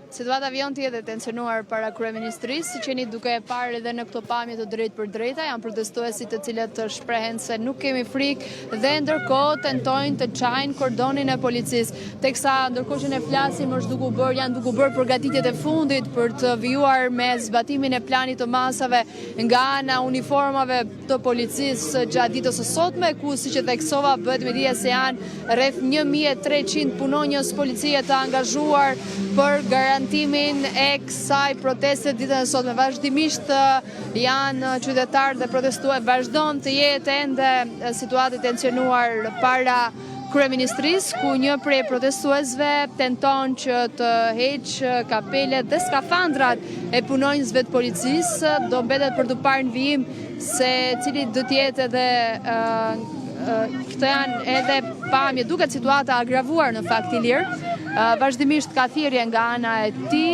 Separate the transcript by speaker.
Speaker 1: Situata vjen të jetë tensionuar para kryeministrisë, si qeni duke e parë edhe në këto pamje të drejtë për drejta, janë protestuesit të cilët shprehen se nuk kemi frikë dhe ndërkohë tentojnë të çajnë kordonin e policisë. Teksa ndërkohë që ne flasim janë duke bërë përgatitjet e fundit për të vijuar me zbatimin e planit të masave nga ana uniformave të policisë gjatë ditës së sotme, ku siç e theksova bëhet me dije se janë rreth 1300 punonjës policie të angazhuar për garantimin e kësaj proteste ditën e sotme. Vazhdimisht janë qytetarë dhe vazhdon të jetë ende situatë tensionuar para kryeministrisë, ku një prej protestuesve tenton që të heqë kapelet dhe skafandrat e punonjësve të policisë. Do mbetet për të parë në vijim se cili do të jetë edhe këto janë edhe pamje, duket situata agravuar në fakt i lirë. Vazhdimisht ka thirrje nga ana e tij.